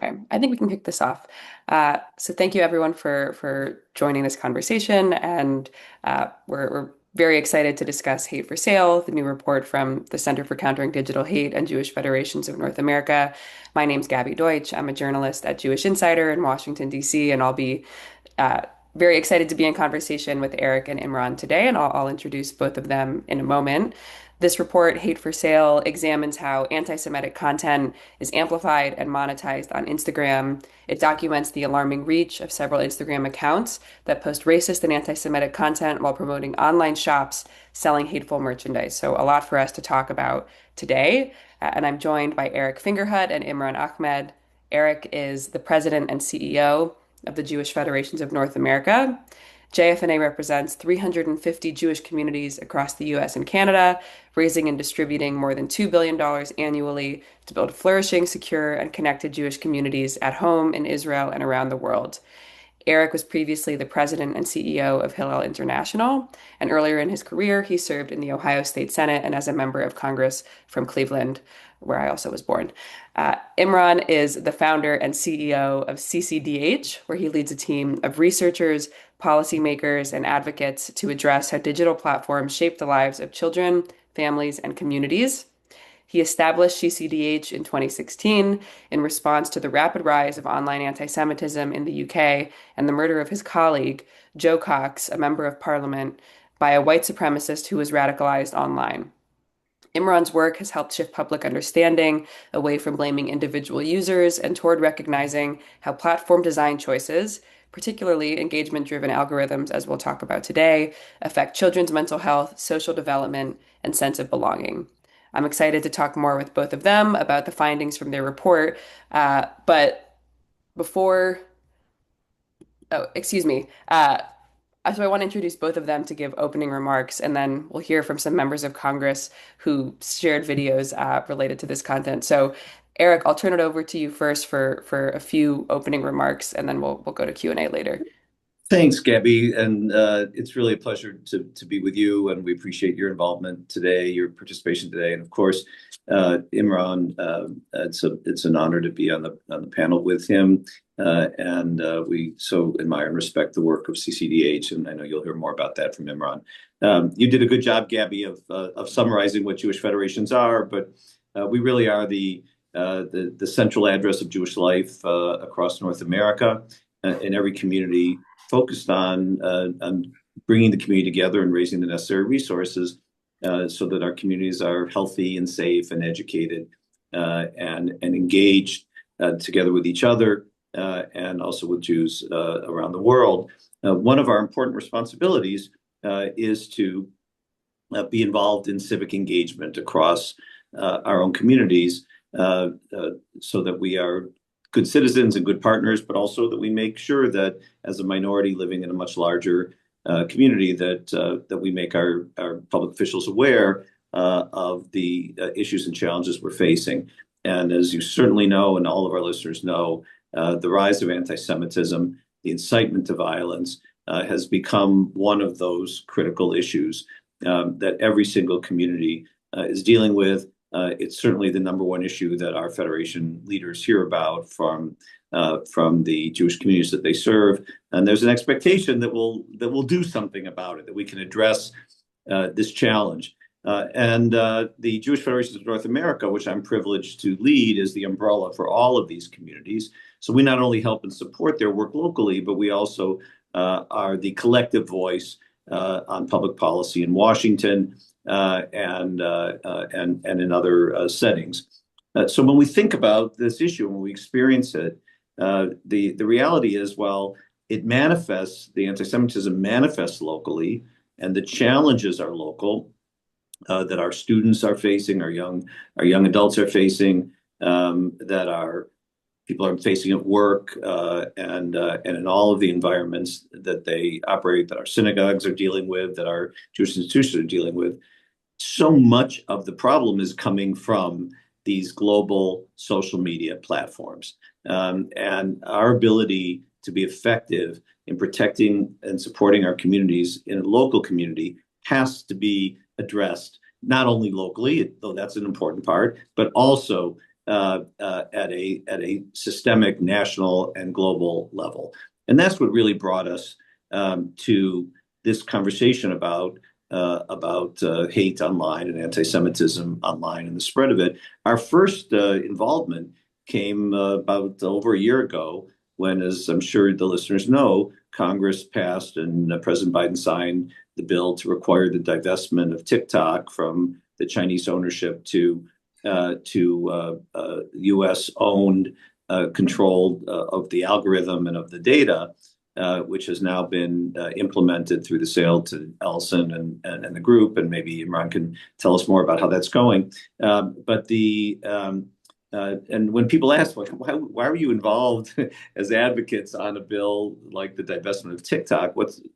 Okay, I think we can kick this off. So thank you everyone for joining this conversation, and we're very excited to discuss Hate for Sale, the new report from the Center for Countering Digital Hate and Jewish Federations of North America. My name's Gabby Deutsch. I'm a journalist at Jewish Insider in Washington, D.C., and I'll be uh, very excited to be in conversation with Eric and Imran today, and I'll introduce both of them in a moment. This report, Hate for Sale, examines how anti-Semitic content is amplified and monetized on Instagram. It documents the alarming reach of several Instagram accounts that post racist and anti-Semitic content while promoting online shops selling hateful merchandise. So, a lot for us to talk about today. And I'm joined by Eric Fingerhut and Imran Ahmed. Eric is the president and CEO of the Jewish Federations of North America. JFNA represents 350 Jewish communities across the US and Canada, raising and distributing more than $2 billion annually to build flourishing, secure, and connected Jewish communities at home in Israel and around the world. Eric was previously the president and CEO of Hillel International, and earlier in his career, he served in the Ohio State Senate and as a member of Congress from Cleveland, where I also was born. Imran is the founder and CEO of CCDH, where he leads a team of researchers, policymakers, and advocates to address how digital platforms shape the lives of children, families, and communities. He established CCDH in 2016 in response to the rapid rise of online anti-Semitism in the UK and the murder of his colleague, Joe Cox, a member of parliament, by a white supremacist who was radicalized online. Imran's work has helped shift public understanding away from blaming individual users and toward recognizing how platform design choices, particularly engagement-driven algorithms, as we'll talk about today, affect children's mental health, social development, and sense of belonging. I'm excited to talk more with both of them about the findings from their report. But before, oh, excuse me. So I want to introduce both of them to give opening remarks, and then we'll hear from some members of Congress who shared videos related to this content. So, Eric, I'll turn it over to you first for a few opening remarks, and then we'll go to Q&A later. Thanks, Gabby, and it's really a pleasure to be with you, and we appreciate your involvement today, your participation today, and of course, Imran. It's an honor to be on the panel with him, and we so admire and respect the work of CCDH, and I know you'll hear more about that from Imran. You did a good job, Gabby, of summarizing what Jewish federations are, but we really are the central address of Jewish life across North America in every community, focused on bringing the community together and raising the necessary resources so that our communities are healthy and safe and educated and engaged together with each other and also with Jews around the world. One of our important responsibilities is to be involved in civic engagement across our own communities so that we are good citizens and good partners, but also that we make sure that as a minority living in a much larger community, that we make our public officials aware of the issues and challenges we're facing. And as you certainly know, and all of our listeners know, the rise of anti-Semitism, the incitement to violence, has become one of those critical issues that every single community is dealing with. It's certainly the number one issue that our federation leaders hear about from the Jewish communities that they serve, and there's an expectation that we'll do something about it, that we can address this challenge. The Jewish Federations of North America, which I'm privileged to lead, is the umbrella for all of these communities. So we not only help and support their work locally, but we also are the collective voice on public policy in Washington. And in other settings. So when we think about this issue, when we experience it, the reality is, well, it manifests, the anti-Semitism manifests locally, and the challenges are local that our students are facing, our young adults are facing, that our people are facing at work, and in all of the environments that they operate, that our synagogues are dealing with, that our Jewish institutions are dealing with. So much of the problem is coming from these global social media platforms. And our ability to be effective in protecting and supporting our communities in a local community has to be addressed, not only locally, though that's an important part, but also at a systemic, national, and global level. And that's what really brought us to this conversation about hate online and anti-Semitism online and the spread of it. Our first involvement came about over a year ago when, as I'm sure the listeners know, Congress passed and President Biden signed the bill to require the divestment of TikTok from the Chinese ownership to U.S. owned control of the algorithm and of the data, which has now been implemented through the sale to Ellison and the group. And maybe Imran can tell us more about how that's going. And when people ask, why are you involved as advocates on a bill like the divestment of TikTok?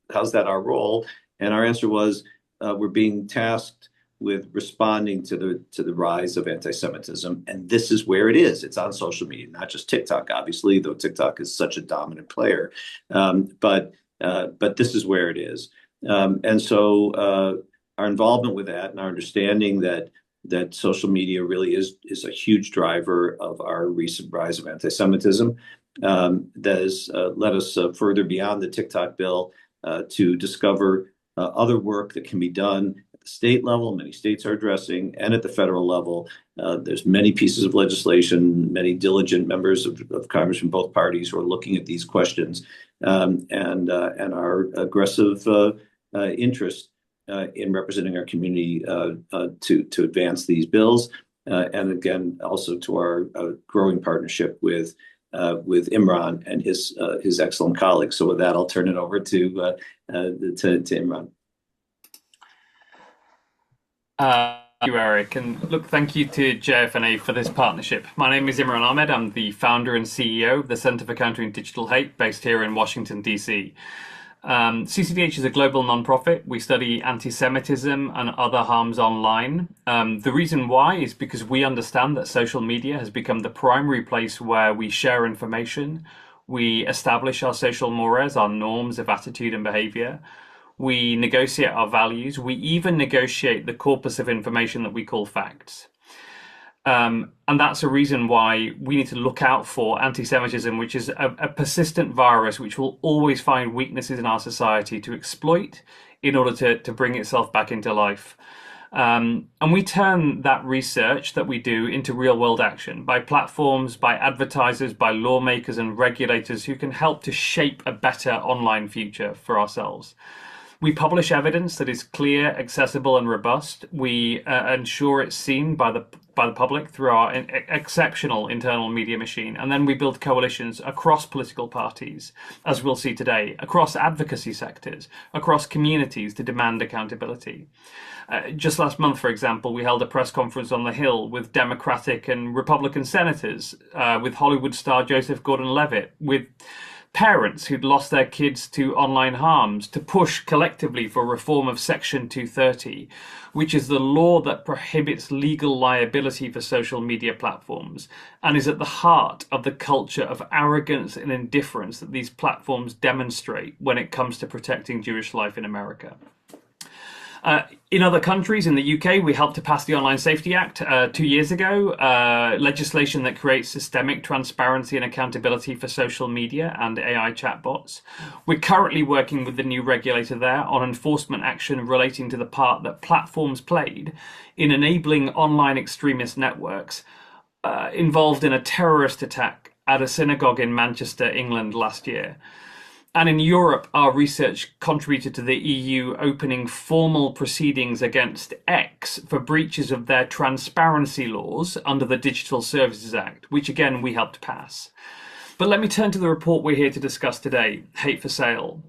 How's that our role? And our answer was, we're being tasked with responding to the rise of anti-Semitism, and this is where it is. It's on social media, not just TikTok, obviously, though TikTok is such a dominant player. But this is where it is, and so our involvement with that and our understanding that social media really is a huge driver of our recent rise of anti-Semitism, that has led us further beyond the TikTok bill to discover other work that can be done at the state level. Many states are addressing, and at the federal level. There's many pieces of legislation, many diligent members of Congress from both parties who are looking at these questions, and our aggressive interest in representing our community to advance these bills, and again also to our growing partnership with Imran and his excellent colleagues. So with that, I'll turn it over to Imran. Thank you, Eric. And look, thank you to JFNA for this partnership. My name is Imran Ahmed. I'm the founder and CEO of the Center for Countering Digital Hate, based here in Washington, D.C. CCDH is a global nonprofit. We study anti-Semitism and other harms online. The reason why is because we understand that social media has become the primary place where we share information. We establish our social mores, our norms of attitude and behavior. We negotiate our values. We even negotiate the corpus of information that we call facts. And that's a reason why we need to look out for anti-Semitism, which is a persistent virus which will always find weaknesses in our society to exploit in order to bring itself back into life. And we turn that research that we do into real-world action by platforms, by advertisers, by lawmakers and regulators who can help to shape a better online future for ourselves. We publish evidence that is clear, accessible, and robust. We ensure it's seen by the public through our exceptional internal media machine. And then we build coalitions across political parties, as we'll see today, across advocacy sectors, across communities to demand accountability. Just last month, for example, we held a press conference on the Hill with Democratic and Republican senators, with Hollywood star Joseph Gordon-Levitt, with parents who'd lost their kids to online harms, to push collectively for reform of Section 230, which is the law that prohibits legal liability for social media platforms and is at the heart of the culture of arrogance and indifference that these platforms demonstrate when it comes to protecting Jewish life in America. In other countries, in the UK, we helped to pass the Online Safety Act 2 years ago, legislation that creates systemic transparency and accountability for social media and AI chatbots. We're currently working with the new regulator there on enforcement action relating to the part that platforms played in enabling online extremist networks involved in a terrorist attack at a synagogue in Manchester, England last year. And in Europe, our research contributed to the EU opening formal proceedings against X for breaches of their transparency laws under the Digital Services Act, which again we helped pass. But let me turn to the report we're here to discuss today, Hate for Sale.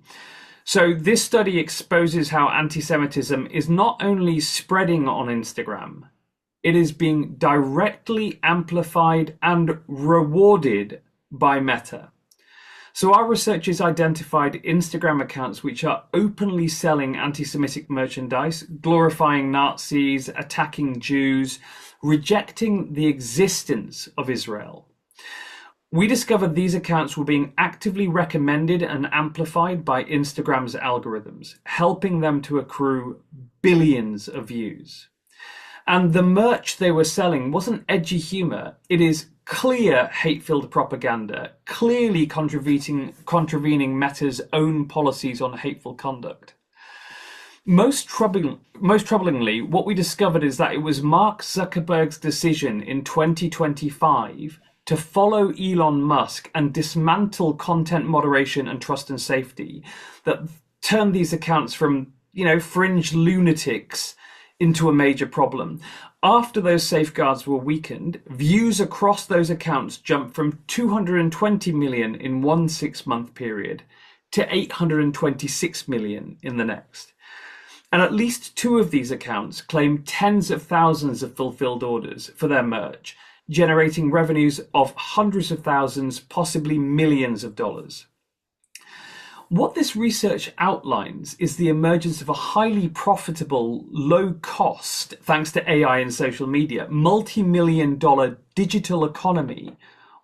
So this study exposes how anti-Semitism is not only spreading on Instagram, it is being directly amplified and rewarded by Meta. So our researchers identified Instagram accounts which are openly selling anti-Semitic merchandise, glorifying Nazis, attacking Jews, rejecting the existence of Israel. We discovered these accounts were being actively recommended and amplified by Instagram's algorithms, helping them to accrue billions of views. And the merch they were selling wasn't edgy humor. It is clear hate-filled propaganda, clearly contravening Meta's own policies on hateful conduct. Most troublingly, what we discovered is that it was Mark Zuckerberg's decision in 2025 to follow Elon Musk and dismantle content moderation and trust and safety that turned these accounts from, fringe lunatics into a major problem. After those safeguards were weakened, views across those accounts jumped from 220 million in one 6-month period to 826 million in the next. And at least 2 of these accounts claim tens of thousands of fulfilled orders for their merch, generating revenues of hundreds of thousands, possibly millions of dollars. What this research outlines is the emergence of a highly profitable, low cost, thanks to AI and social media, multi-million-dollar digital economy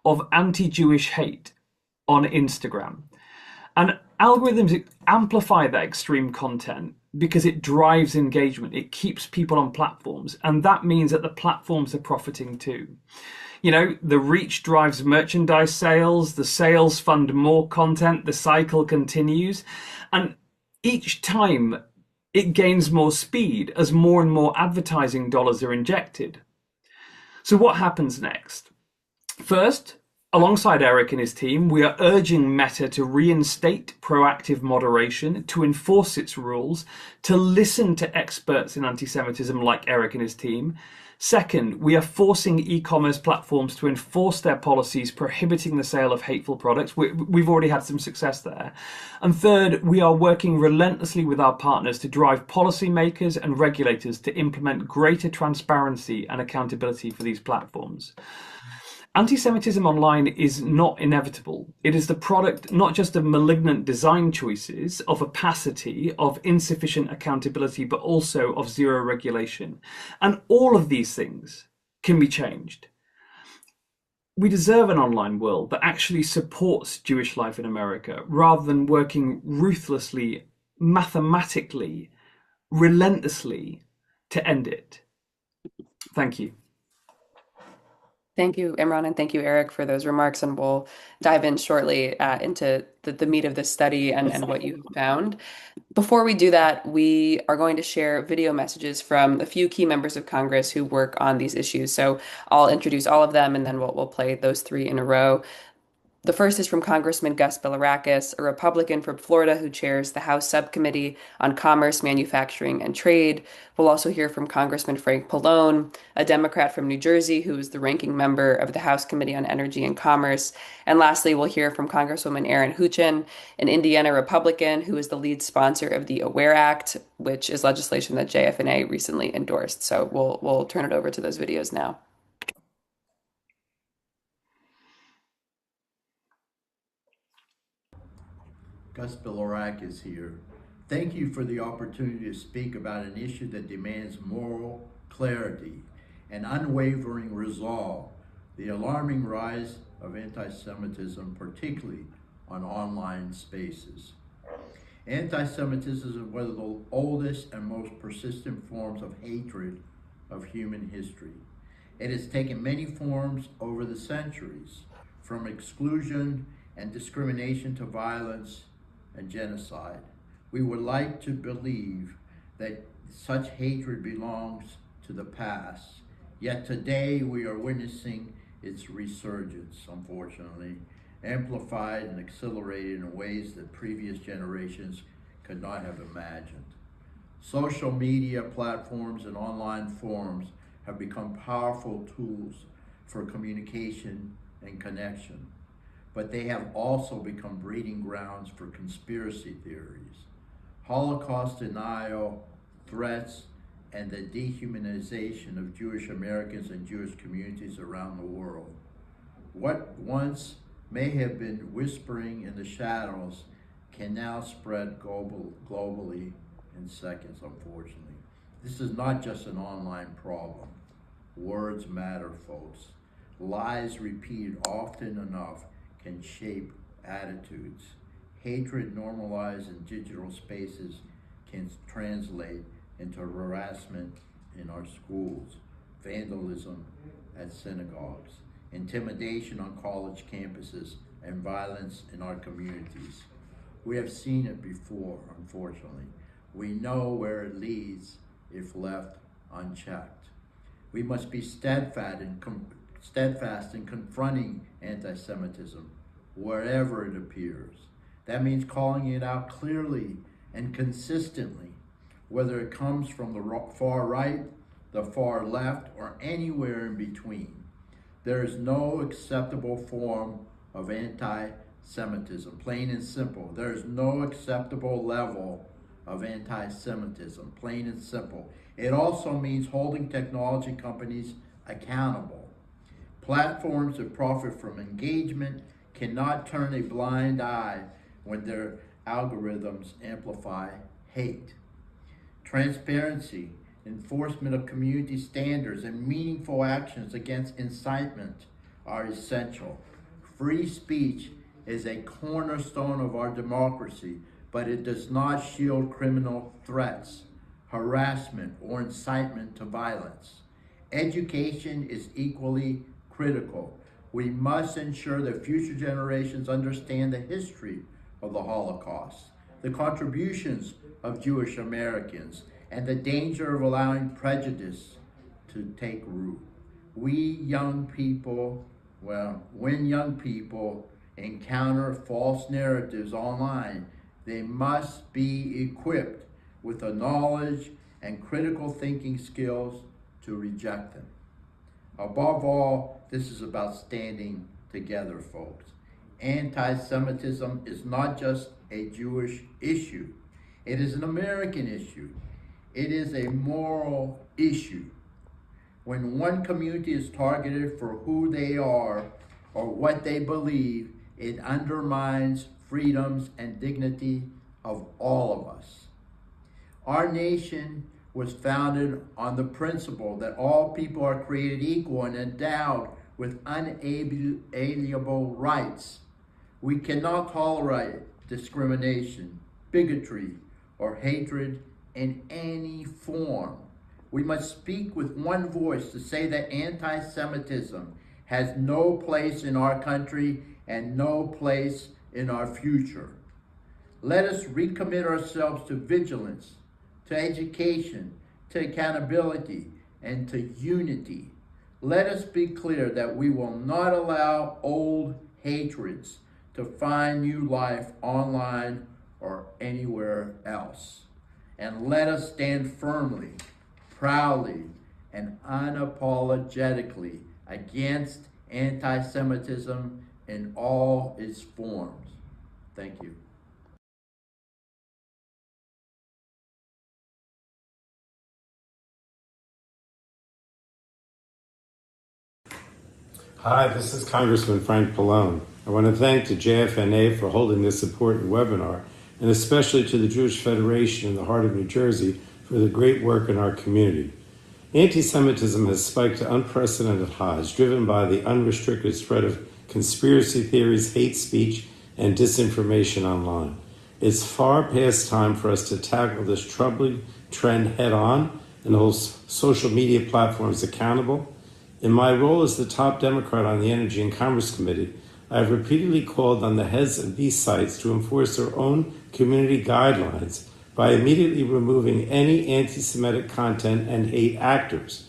of anti-Jewish hate on Instagram. And algorithms amplify that extreme content because it drives engagement. It keeps people on platforms. And that means that the platforms are profiting too. The reach drives merchandise sales, the sales fund more content, the cycle continues. And each time it gains more speed as more and more advertising dollars are injected. So what happens next? First, alongside Eric and his team, we are urging Meta to reinstate proactive moderation, to enforce its rules, to listen to experts in anti-Semitism like Eric and his team. Second, we are forcing e-commerce platforms to enforce their policies prohibiting the sale of hateful products. We've already had some success there. And third, we are working relentlessly with our partners to drive policymakers and regulators to implement greater transparency and accountability for these platforms. Anti-Semitism online is not inevitable. It is the product not just of malignant design choices, of opacity, of insufficient accountability, but also of zero regulation. And all of these things can be changed. We deserve an online world that actually supports Jewish life in America, rather than working ruthlessly, mathematically, relentlessly to end it. Thank you. Thank you, Imran, and thank you, Eric, for those remarks. And we'll dive in shortly into the meat of this study and what you found. Before we do that, we are going to share video messages from a few key members of Congress who work on these issues. So I'll introduce all of them, and then we'll play those 3 in a row. The first is from Congressman Gus Bilirakis, a Republican from Florida who chairs the House Subcommittee on Commerce, Manufacturing, and Trade. We'll also hear from Congressman Frank Pallone, a Democrat from New Jersey who is the ranking member of the House Committee on Energy and Commerce. And lastly, we'll hear from Congresswoman Erin Huchin, an Indiana Republican who is the lead sponsor of the AWARE Act, which is legislation that JF&A recently endorsed. So we'll turn it over to those videos now. Gus Bilirakis here. Thank you for the opportunity to speak about an issue that demands moral clarity and unwavering resolve, the alarming rise of anti-Semitism, particularly on online spaces. Anti-Semitism is one of the oldest and most persistent forms of hatred of human history. It has taken many forms over the centuries, from exclusion and discrimination to violence and genocide. We would like to believe that such hatred belongs to the past, yet today we are witnessing its resurgence, unfortunately, amplified and accelerated in ways that previous generations could not have imagined. Social media platforms and online forums have become powerful tools for communication and connection, but they have also become breeding grounds for conspiracy theories, Holocaust denial, threats, and the dehumanization of Jewish Americans and Jewish communities around the world. What once may have been whispering in the shadows can now spread globally in seconds, unfortunately. This is not just an online problem. Words matter, folks. Lies repeated often enough can shape attitudes. Hatred normalized in digital spaces can translate into harassment in our schools, vandalism at synagogues, intimidation on college campuses, and violence in our communities. We have seen it before, unfortunately. We know where it leads if left unchecked. We must be steadfast in confronting anti-Semitism wherever it appears. That means calling it out clearly and consistently, whether it comes from the far right, the far left, or anywhere in between. There is no acceptable form of anti-Semitism, plain and simple. There is no acceptable level of anti-Semitism, plain and simple. It also means holding technology companies accountable. Platforms that profit from engagement cannot turn a blind eye when their algorithms amplify hate. Transparency, enforcement of community standards, and meaningful actions against incitement are essential. Free speech is a cornerstone of our democracy, but it does not shield criminal threats, harassment, or incitement to violence. Education is equally critical. We must ensure that future generations understand the history of the Holocaust, the contributions of Jewish Americans, and the danger of allowing prejudice to take root. When young people encounter false narratives online, they must be equipped with the knowledge and critical thinking skills to reject them. Above all, this is about standing together, folks. Anti-Semitism is not just a Jewish issue. It is an American issue. It is a moral issue. When one community is targeted for who they are or what they believe, it undermines freedoms and dignity of all of us. Our nation was founded on the principle that all people are created equal and endowed with unalienable rights. We cannot tolerate discrimination, bigotry, or hatred in any form. We must speak with one voice to say that anti-Semitism has no place in our country and no place in our future. Let us recommit ourselves to vigilance, to education, to accountability, and to unity. Let us be clear that we will not allow old hatreds to find new life online or anywhere else. And let us stand firmly, proudly, and unapologetically against anti-Semitism in all its forms. Thank you. Hi, this is Congressman Frank Pallone. I want to thank the JFNA for holding this important webinar, and especially to the Jewish Federation in the heart of New Jersey for the great work in our community. Anti-Semitism has spiked to unprecedented highs, driven by the unrestricted spread of conspiracy theories, hate speech, and disinformation online. It's far past time for us to tackle this troubling trend head-on and hold social media platforms accountable. In my role as the top Democrat on the Energy and Commerce Committee, I have repeatedly called on the heads of these sites to enforce their own community guidelines by immediately removing any anti-Semitic content and hate actors.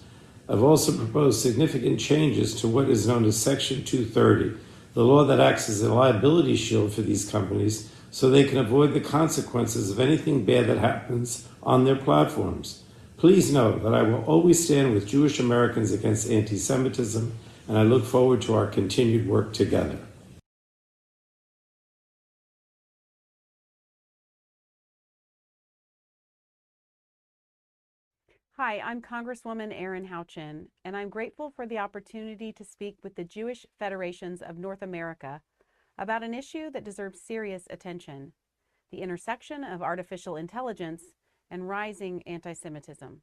I've also proposed significant changes to what is known as Section 230, the law that acts as a liability shield for these companies so they can avoid the consequences of anything bad that happens on their platforms. Please know that I will always stand with Jewish Americans against anti-Semitism, and I look forward to our continued work together. Hi, I'm Congresswoman Erin Houchin, and I'm grateful for the opportunity to speak with the Jewish Federations of North America about an issue that deserves serious attention: the intersection of artificial intelligence and rising anti-Semitism.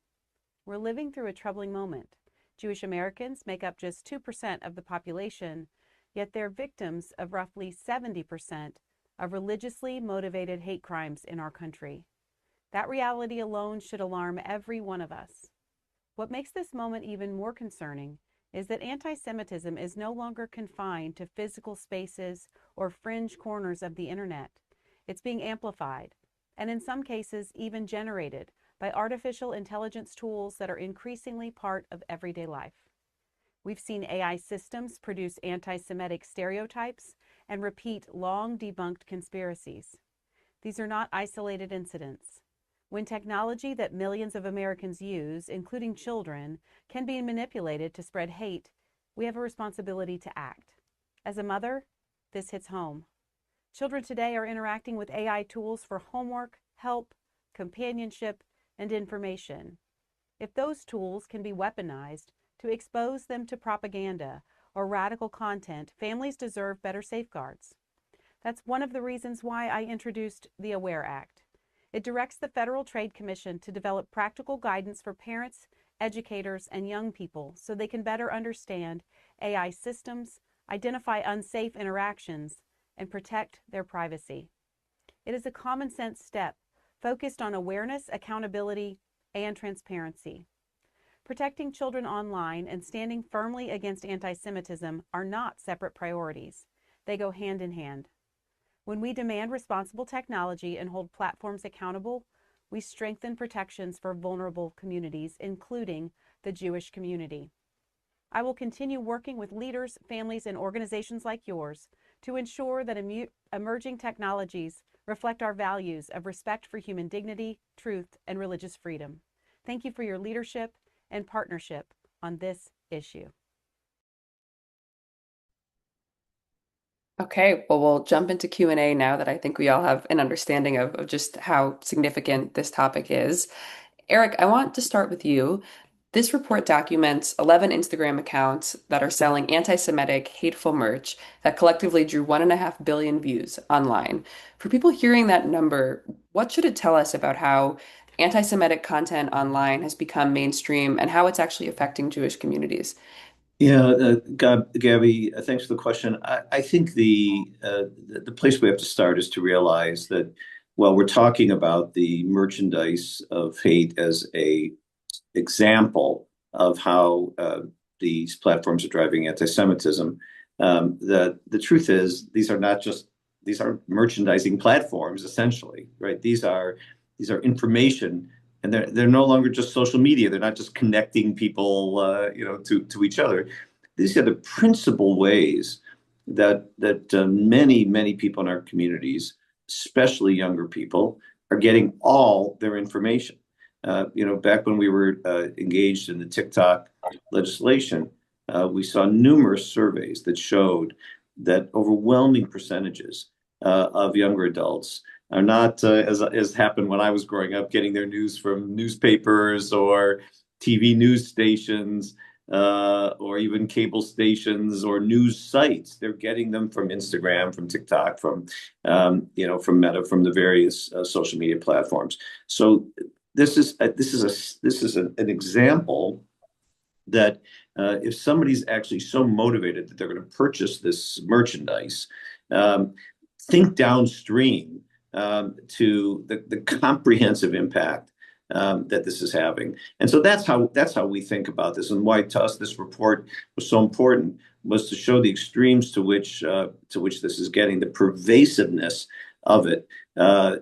We're living through a troubling moment. Jewish Americans make up just 2% of the population, yet they're victims of roughly 70% of religiously motivated hate crimes in our country. That reality alone should alarm every one of us. What makes this moment even more concerning is that anti-Semitism is no longer confined to physical spaces or fringe corners of the internet. It's being amplified, and in some cases even generated by artificial intelligence tools that are increasingly part of everyday life. We've seen AI systems produce anti-Semitic stereotypes and repeat long debunked conspiracies. These are not isolated incidents. When technology that millions of Americans use, including children, can be manipulated to spread hate, we have a responsibility to act. As a mother, this hits home. Children today are interacting with AI tools for homework, help, companionship, and information. If those tools can be weaponized to expose them to propaganda or radical content, families deserve better safeguards. That's one of the reasons why I introduced the AWARE Act. It directs the Federal Trade Commission to develop practical guidance for parents, educators, and young people so they can better understand AI systems, identify unsafe interactions, and protect their privacy. It is a common sense step focused on awareness, accountability, and transparency. Protecting children online and standing firmly against anti-Semitism are not separate priorities. They go hand in hand. When we demand responsible technology and hold platforms accountable, we strengthen protections for vulnerable communities, including the Jewish community. I will continue working with leaders, families, and organizations like yours to ensure that emerging technologies reflect our values of respect for human dignity, truth, and religious freedom. Thank you for your leadership and partnership on this issue. Okay, well, we'll jump into Q&A now that I think we all have an understanding of just how significant this topic is. Eric, I want to start with you. This report documents 11 Instagram accounts that are selling anti-Semitic, hateful merch that collectively drew 1.5 billion views online. For people hearing that number, what should it tell us about how anti-Semitic content online has become mainstream and how it's actually affecting Jewish communities? Yeah, Gabby, thanks for the question. I think the place we have to start is to realize that while we're talking about the merchandise of hate as a example of how these platforms are driving anti-Semitism, that the truth is these are merchandising platforms essentially, right? These are information, and they're no longer just social media. They're not just connecting people, to each other. These are the principal ways that many people in our communities, especially younger people, are getting all their information. Back when we were engaged in the TikTok legislation, we saw numerous surveys that showed that overwhelming percentages of younger adults are not, as happened when I was growing up, getting their news from newspapers or TV news stations, or even cable stations or news sites. They're getting them from Instagram, from TikTok, from Meta, from the various social media platforms. So this is an example that if somebody's actually so motivated that they're going to purchase this merchandise, think downstream to the comprehensive impact that this is having. And so that's how we think about this, and why to us this report was so important, was to show the extremes to which this is getting, the pervasiveness of it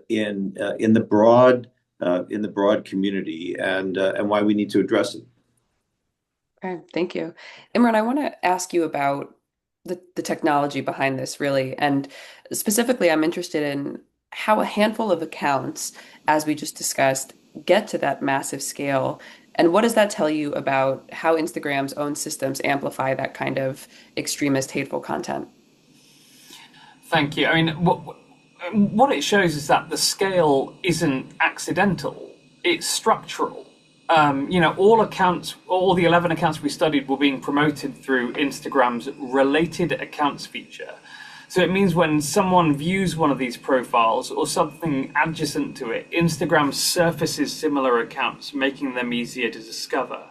in the broad community, and why we need to address it. Okay, thank you. Imran, I want to ask you about the technology behind this, really. And specifically, I'm interested in how a handful of accounts, as we just discussed, get to that massive scale. And what does that tell you about how Instagram's own systems amplify that kind of extremist, hateful content? Thank you. I mean, what it shows is that the scale isn't accidental, it's structural. All the 11 accounts we studied were being promoted through Instagram's related accounts feature. So it means when someone views one of these profiles or something adjacent to it, Instagram surfaces similar accounts, making them easier to discover.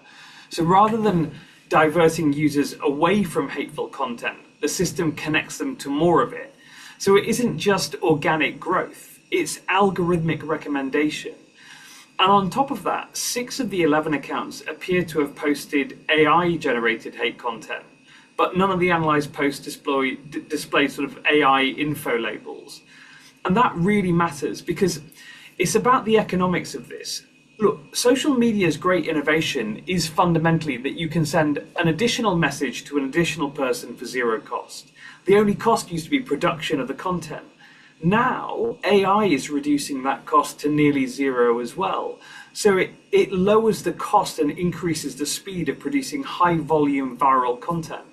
So rather than diverting users away from hateful content, the system connects them to more of it. So it isn't just organic growth, it's algorithmic recommendation. And on top of that, 6 of the 11 accounts appear to have posted AI-generated hate content, but none of the analyzed posts display sort of AI info labels. And that really matters because it's about the economics of this. Look, social media's great innovation is fundamentally that you can send an additional message to an additional person for zero cost. The only cost used to be production of the content. Now, AI is reducing that cost to nearly zero as well. So it lowers the cost and increases the speed of producing high volume viral content.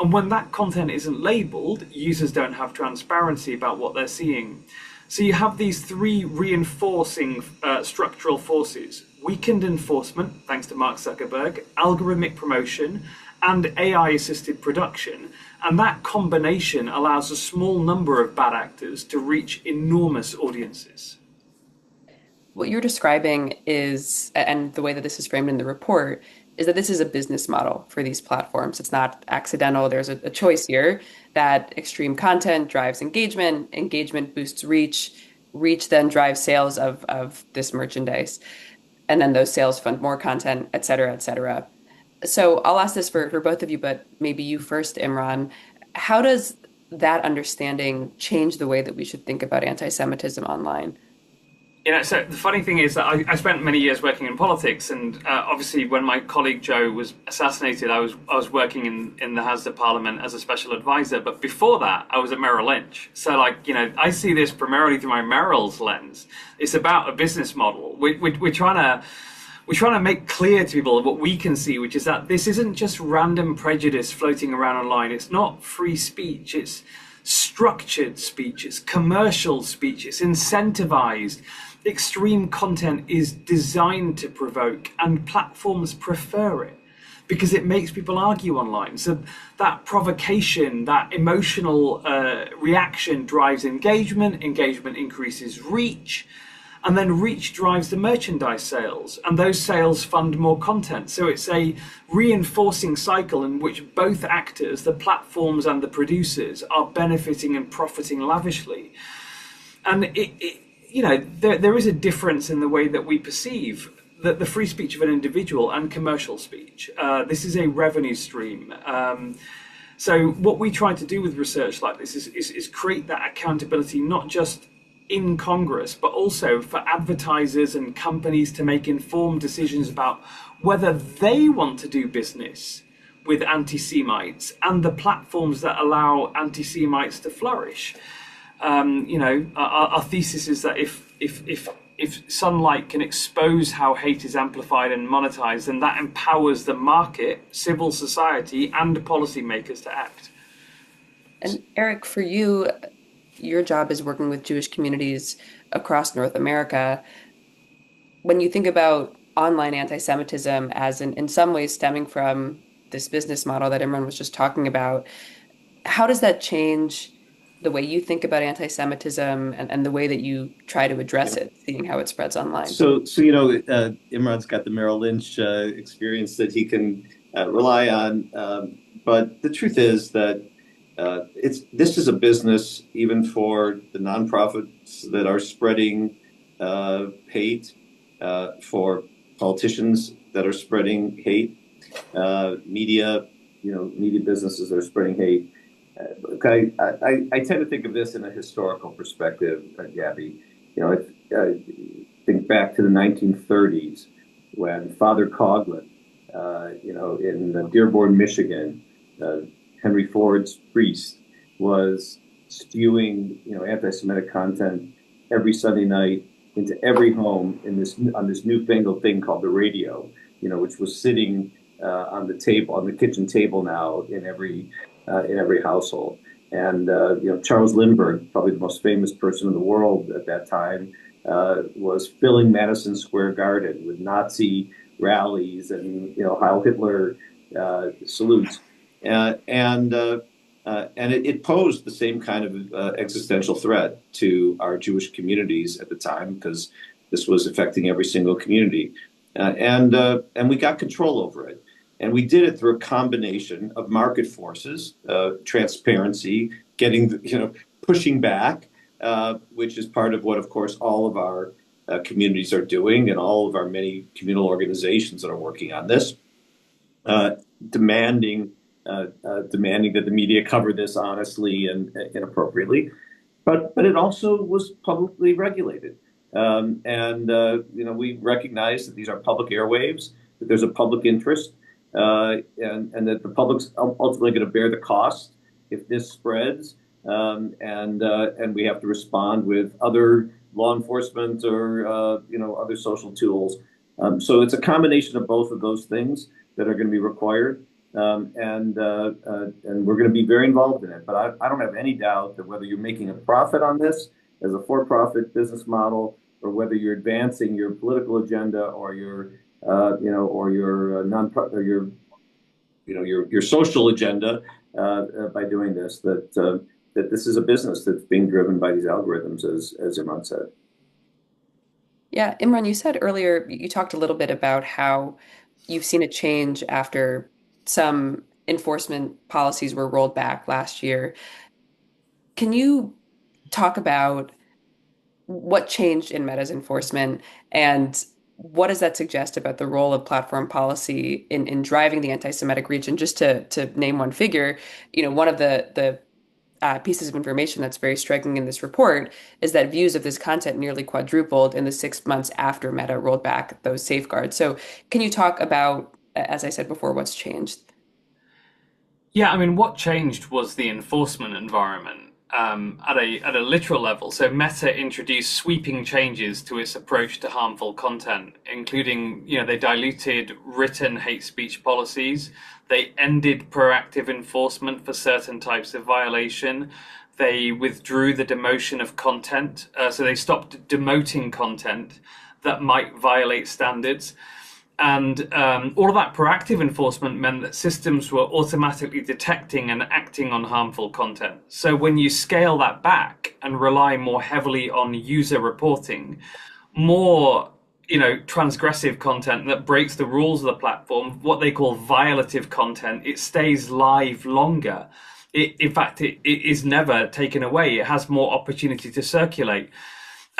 And when that content isn't labeled, users don't have transparency about what they're seeing. So you have these 3 reinforcing structural forces: weakened enforcement, thanks to Mark Zuckerberg, algorithmic promotion, and AI-assisted production. And that combination allows a small number of bad actors to reach enormous audiences. What you're describing is, and the way that this is framed in the report, is that this is a business model for these platforms. It's not accidental. There's a choice here that extreme content drives engagement, engagement boosts reach, reach then drives sales of this merchandise, and then those sales fund more content, et cetera, et cetera. So I'll ask this for both of you, but maybe you first, Imran. How does that understanding change the way that we should think about anti-Semitism online? So the funny thing is that I spent many years working in politics, and obviously when my colleague Joe was assassinated, I was working in the House of Parliament as a special advisor. But before that, I was at Merrill Lynch. So, I see this primarily through my Merrill's lens. It's about a business model. We're trying to make clear to people what we can see, which is that this isn't just random prejudice floating around online. It's not free speech. It's structured speech. It's commercial speech. It's incentivized. Extreme content is designed to provoke, and platforms prefer it because it makes people argue online. So that provocation, that emotional reaction drives engagement, engagement increases reach, and then reach drives the merchandise sales, and those sales fund more content. So it's a reinforcing cycle in which both actors, the platforms and the producers, are benefiting and profiting lavishly. And there is a difference in the way that we perceive the free speech of an individual and commercial speech. This is a revenue stream. So what we try to do with research like this is create that accountability, not just in Congress, but also for advertisers and companies to make informed decisions about whether they want to do business with anti-Semites and the platforms that allow anti-Semites to flourish. Our thesis is that if sunlight can expose how hate is amplified and monetized, then that empowers the market, civil society, and policymakers to act. And Eric, for you, your job is working with Jewish communities across North America. When you think about online anti-Semitism as in some ways stemming from this business model that Imran was just talking about, how does that change the way you think about anti-Semitism and the way that you try to address it, seeing how it spreads online? So Imran's got the Merrill Lynch experience that he can rely on, but the truth is that this is a business even for the nonprofits that are spreading hate, for politicians that are spreading hate, media businesses that are spreading hate. Okay, I tend to think of this in a historical perspective, Gabby. I think back to the 1930s when Father Coughlin, in Dearborn, Michigan, Henry Ford's priest was spewing, anti-Semitic content every Sunday night into every home on this newfangled thing called the radio, which was sitting on the kitchen table now in every household. And Charles Lindbergh, probably the most famous person in the world at that time, was filling Madison Square Garden with Nazi rallies and Heil Hitler salutes, and it posed the same kind of existential threat to our Jewish communities at the time because this was affecting every single community, and we got control over it. And we did it through a combination of market forces, transparency, pushing back, which is part of what, of course, all of our communities are doing, and all of our many communal organizations that are working on this, uh, demanding demanding that the media cover this honestly and appropriately. But it also was publicly regulated, and we recognize that these are public airwaves, that there's a public interest, and that the public's ultimately going to bear the cost if this spreads, and we have to respond with other law enforcement or other social tools. So it's a combination of both of those things that are going to be required, and we're going to be very involved in it. But I don't have any doubt that whether you're making a profit on this as a for-profit business model, or whether you're advancing your political agenda or your or your non or your social agenda by doing this, that this is a business that's being driven by these algorithms, as Imran said. Yeah, Imran, you said earlier, you talked a little bit about how you've seen a change after some enforcement policies were rolled back last year. Can you talk about what changed in Meta's enforcement and what does that suggest about the role of platform policy in driving the anti-Semitic reach? And just to name one figure, one of the pieces of information that's very striking in this report is that views of this content nearly quadrupled in the 6 months after Meta rolled back those safeguards. So, can you talk about, as I said before, what's changed? Yeah, I mean, what changed was the enforcement environment at a literal level. So Meta introduced sweeping changes to its approach to harmful content, including, they diluted written hate speech policies. They ended proactive enforcement for certain types of violation. They withdrew the demotion of content. So they stopped demoting content that might violate standards. And all of that proactive enforcement meant that systems were automatically detecting and acting on harmful content. So when you scale that back and rely more heavily on user reporting, more transgressive content that breaks the rules of the platform, what they call violative content, it stays live longer. In fact, it is never taken away. It has more opportunity to circulate.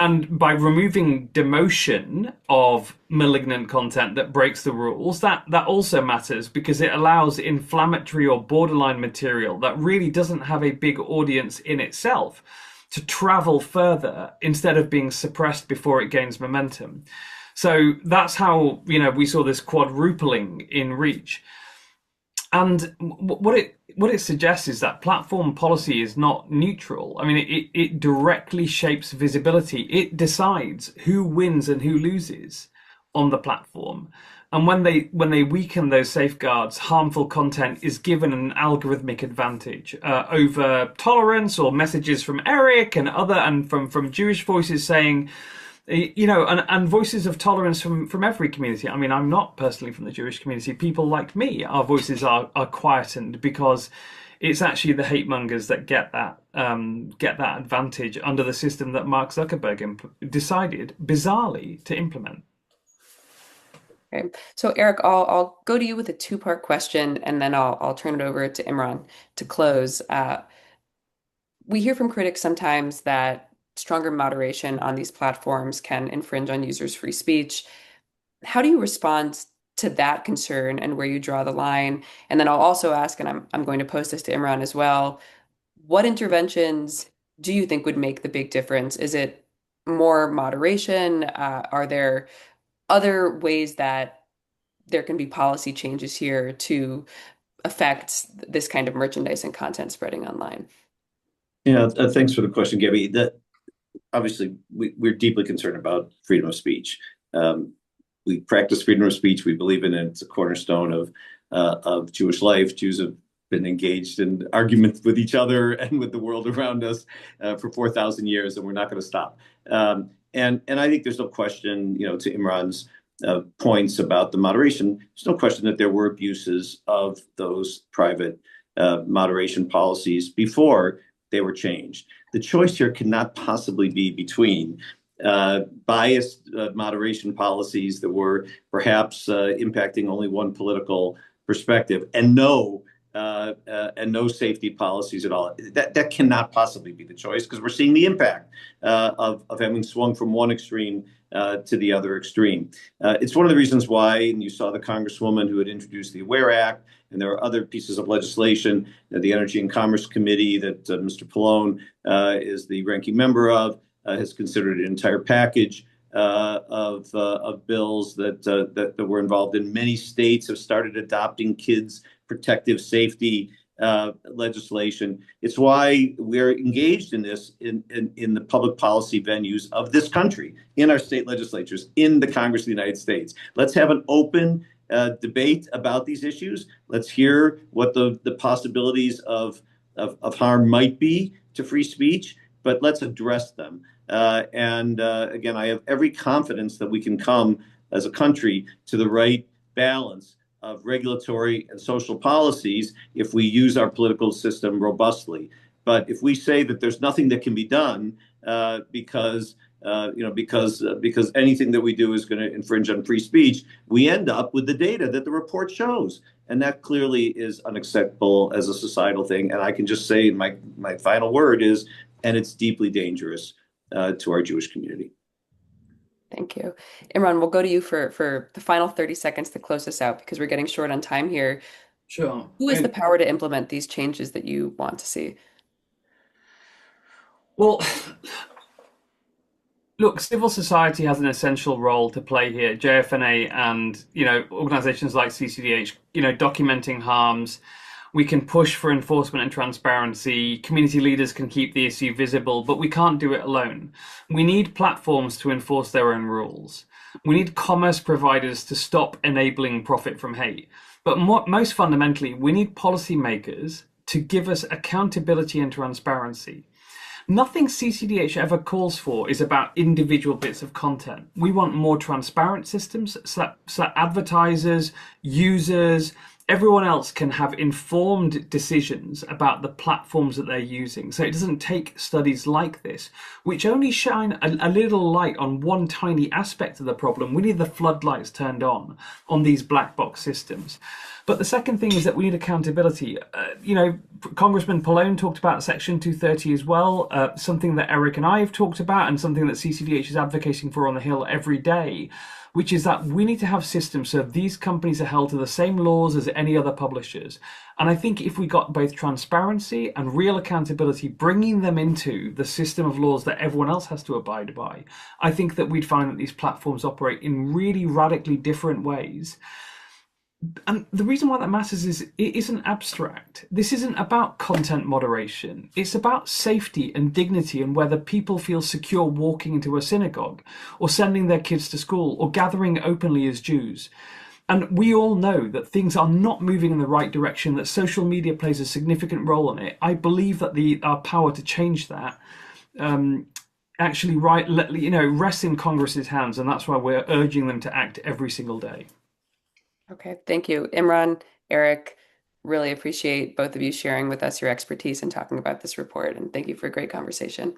And by removing demotion of malignant content that breaks the rules, that also matters because it allows inflammatory or borderline material that really doesn't have a big audience in itself to travel further instead of being suppressed before it gains momentum. So that's how, we saw this quadrupling in reach. And what it suggests is that platform policy is not neutral. I mean, it directly shapes visibility. It decides who wins and who loses on the platform. And when they weaken those safeguards, harmful content is given an algorithmic advantage over tolerance or messages from Eric and from Jewish voices saying, and voices of tolerance from every community. I mean, I'm not personally from the Jewish community. People like me, our voices are quietened because it's actually the hate mongers that get that advantage under the system that Mark Zuckerberg decided bizarrely to implement. Okay. So Eric, I'll go to you with a two-part question, and then I'll turn it over to Imran to close. We hear from critics sometimes that stronger moderation on these platforms can infringe on users' free speech. How do you respond to that concern and where you draw the line? And then I'll also ask, and I'm going to post this to Imran as well, what interventions do you think would make the big difference? Is it more moderation? Are there other ways that there can be policy changes here to affect this kind of merchandise and content spreading online? Yeah, thanks for the question, Gabby. Obviously, we're deeply concerned about freedom of speech. We practice freedom of speech. We believe in it. It's a cornerstone of Jewish life. Jews have been engaged in arguments with each other and with the world around us for 4,000 years, and we're not going to stop. And I think there's no question, to Imran's points about the moderation, there's no question that there were abuses of those private moderation policies before they were changed. The choice here cannot possibly be between biased moderation policies that were perhaps impacting only one political perspective and no safety policies at all. That cannot possibly be the choice because we're seeing the impact of having swung from one extreme to the other extreme. It's one of the reasons why, and you saw the Congresswoman who had introduced the AWARE Act, and there are other pieces of legislation, the Energy and Commerce Committee that Mr. Pallone is the ranking member of, has considered an entire package of bills that were involved in. Many states have started adopting kids' protective safety legislation. It's why we're engaged in this in the public policy venues of this country, in our state legislatures, in the Congress of the United States. Let's have an open debate about these issues. Let's hear what the possibilities of harm might be to free speech, but let's address them. And again, I have every confidence that we can come as a country to the right balance of regulatory and social policies if we use our political system robustly. But if we say that there's nothing that can be done because anything that we do is going to infringe on free speech, we end up with the data that the report shows. And that clearly is unacceptable as a societal thing. And I can just say my final word is, and it's deeply dangerous to our Jewish community. Thank you. Imran, we'll go to you for the final 30 seconds to close this out because we're getting short on time here. Sure. Who has the power to implement these changes that you want to see? Well, look, civil society has an essential role to play here. JFNA and, organizations like CCDH, documenting harms. We can push for enforcement and transparency. Community leaders can keep the issue visible, but we can't do it alone. We need platforms to enforce their own rules. We need commerce providers to stop enabling profit from hate. But most fundamentally, we need policymakers to give us accountability and transparency. Nothing CCDH ever calls for is about individual bits of content. We want more transparent systems so that advertisers, users, everyone else can have informed decisions about the platforms that they're using. So it doesn't take studies like this, which only shine a little light on one tiny aspect of the problem. We need the floodlights turned on these black box systems. But the second thing is that we need accountability. Congressman Pallone talked about Section 230 as well, something that Eric and I have talked about and something that CCDH is advocating for on the Hill every day, which is that we need to have systems so these companies are held to the same laws as any other publishers. And I think if we got both transparency and real accountability, bringing them into the system of laws that everyone else has to abide by, I think that we'd find that these platforms operate in really radically different ways. And the reason why that matters is it isn't abstract. This isn't about content moderation. It's about safety and dignity and whether people feel secure walking into a synagogue or sending their kids to school or gathering openly as Jews. And we all know that things are not moving in the right direction, that social media plays a significant role in it. I believe that our power to change that actually rests in Congress's hands, and that's why we're urging them to act every single day. Okay, thank you. Imran, Eric, really appreciate both of you sharing with us your expertise and talking about this report. And thank you for a great conversation.